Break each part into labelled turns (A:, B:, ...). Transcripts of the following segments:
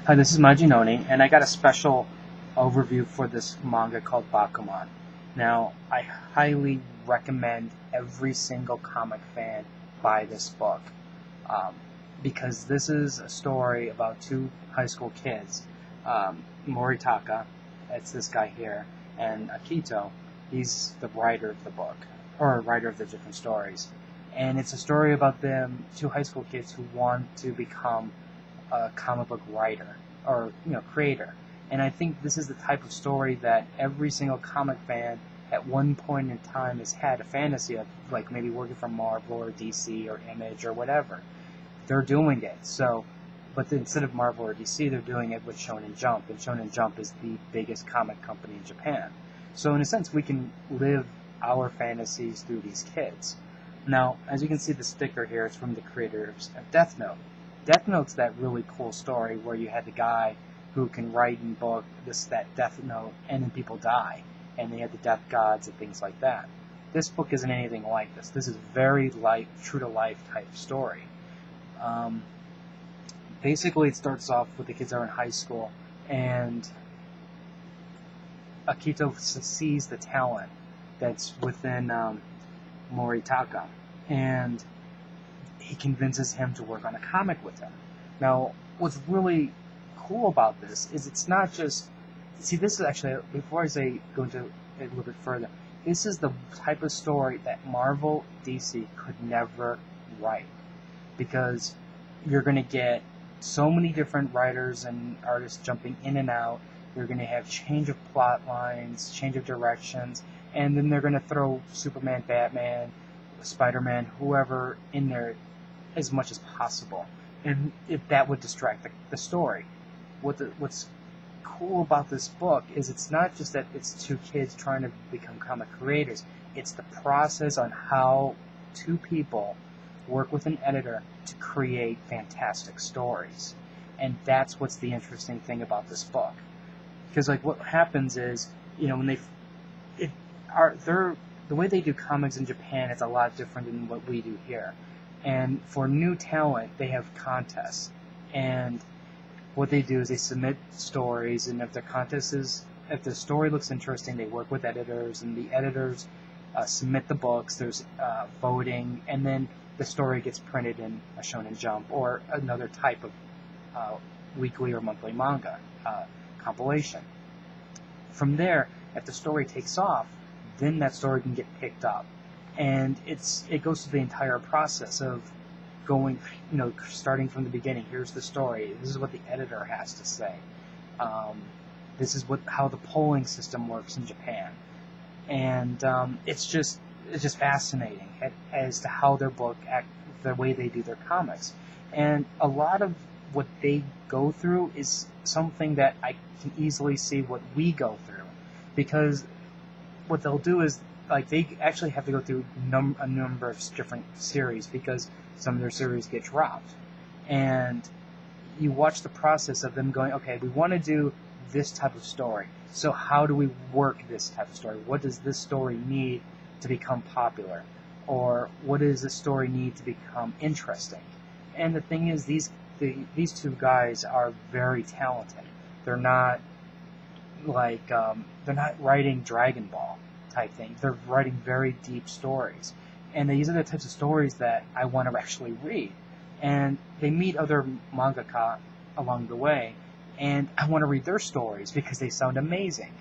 A: Hi, this is Majinoni, and I got a special overview for this manga called Bakuman. Now, I highly recommend every single comic fan buy this book, because this is a story about two high school kids, Moritaka, it's this guy here, and Akito, he's the writer of the book, or writer of the different stories. And it's a story about them, two high school kids who want to become a comic book writer or creator. And I think this is the type of story that every single comic fan at one point in time has had a fantasy of, like maybe working for Marvel or DC or Image or whatever. They're doing it. So, but instead of Marvel or DC, they're doing it with Shonen Jump, and Shonen Jump is the biggest comic company in Japan. So in a sense, we can live our fantasies through these kids. Now, as you can see the sticker here, it's from the creators of Death Note. Death Note's that really cool story where you had the guy who can write and book that Death Note, and then people die, and they had the death gods and things like that. This book isn't anything like this. This is very true to life type story. Basically, it starts off with the kids are in high school, and Akito sees the talent that's within Moritaka, and he convinces him to work on a comic with him. Now, what's really cool about this is it's not just... See, this is actually, before I go into it a little bit further, this is the type of story that Marvel, DC could never write. Because you're going to get so many different writers and artists jumping in and out. You're going to have change of plot lines, change of directions, and then they're going to throw Superman, Batman, Spider-Man, whoever in there as much as possible. And if that would distract the story. What's cool about this book is it's not just that it's two kids trying to become comic creators. It's the process on how two people work with an editor to create fantastic stories. And that's what's the interesting thing about this book. Because like what happens is, when the way they do comics in Japan is a lot different than what we do here. And for new talent, they have contests. And what they do is they submit stories, and if if the story looks interesting, they work with editors, and the editors submit the books. There's voting, and then the story gets printed in a Shonen Jump or another type of weekly or monthly manga compilation. From there, if the story takes off, then that story can get picked up. And it goes through the entire process of going, starting from the beginning. Here's the story. This is what the editor has to say. This is how the polling system works in Japan. And it's just fascinating as to how their book the way they do their comics. And a lot of what they go through is something that I can easily see what we go through, because what they'll do is they actually have to go through a number of different series because some of their series get dropped. And you watch the process of them going, okay, we want to do this type of story. So how do we work this type of story? What does this story need to become popular? Or what does this story need to become interesting? And the thing is, these two guys are very talented. They're not they're not writing Dragon Ball type thing. They're writing very deep stories. And these are the types of stories that I want to actually read. And they meet other mangaka along the way, and I want to read their stories because they sound amazing.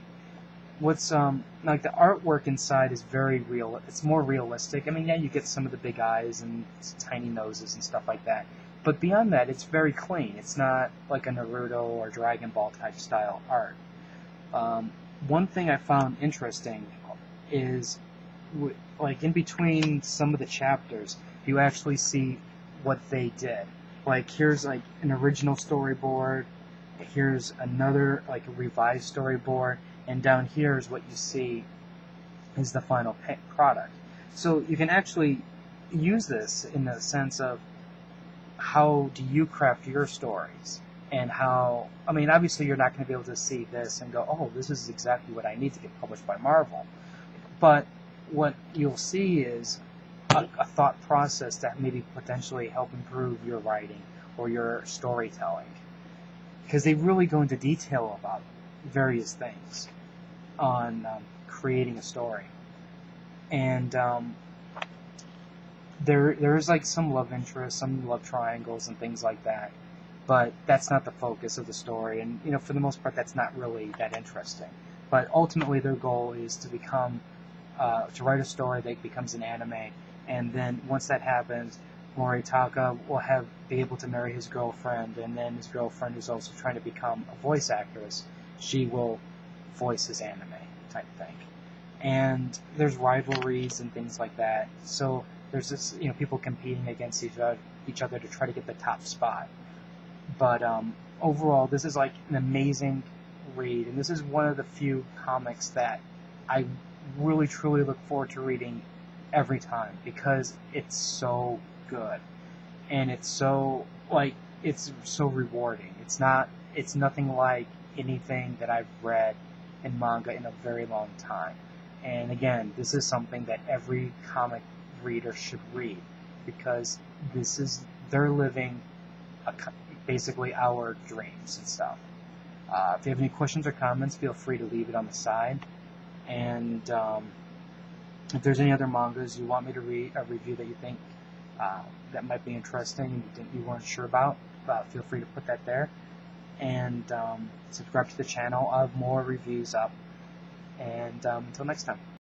A: What's the artwork inside is very real. It's more realistic. I mean, yeah, you get some of the big eyes and tiny noses and stuff like that. But beyond that, it's very clean. It's not like a Naruto or Dragon Ball type style art. One thing I found interesting is, in between some of the chapters, you actually see what they did. Here's an original storyboard, here's another a revised storyboard, and down here is what you see is the final product. So you can actually use this in the sense of how do you craft your stories, and how, obviously you're not going to be able to see this and go, oh, this is exactly what I need to get published by Marvel. But what you'll see is a thought process that maybe potentially help improve your writing or your storytelling. because they really go into detail about various things on creating a story. And there's like some love interest, some love triangles and things like that, but that's not the focus of the story, and for the most part that's not really that interesting. But ultimately their goal is to become to write a story that becomes an anime, and then once that happens, Moritaka will be able to marry his girlfriend, and then his girlfriend, who's also trying to become a voice actress, she will voice his anime type thing. And there's rivalries and things like that. So there's this, people competing against each other to try to get the top spot. But overall, this is like an amazing read, and this is one of the few comics that I really truly look forward to reading every time, because it's so good, and it's so rewarding. It's nothing like anything that I've read in manga in a very long time. And again, this is something that every comic reader should read, because they're living basically our dreams and stuff. If you have any questions or comments, feel free to leave it on the side. And if there's any other mangas you want me to review that you think that might be interesting and you weren't sure about, feel free to put that there. And subscribe to the channel. I'll have more reviews up. And until next time.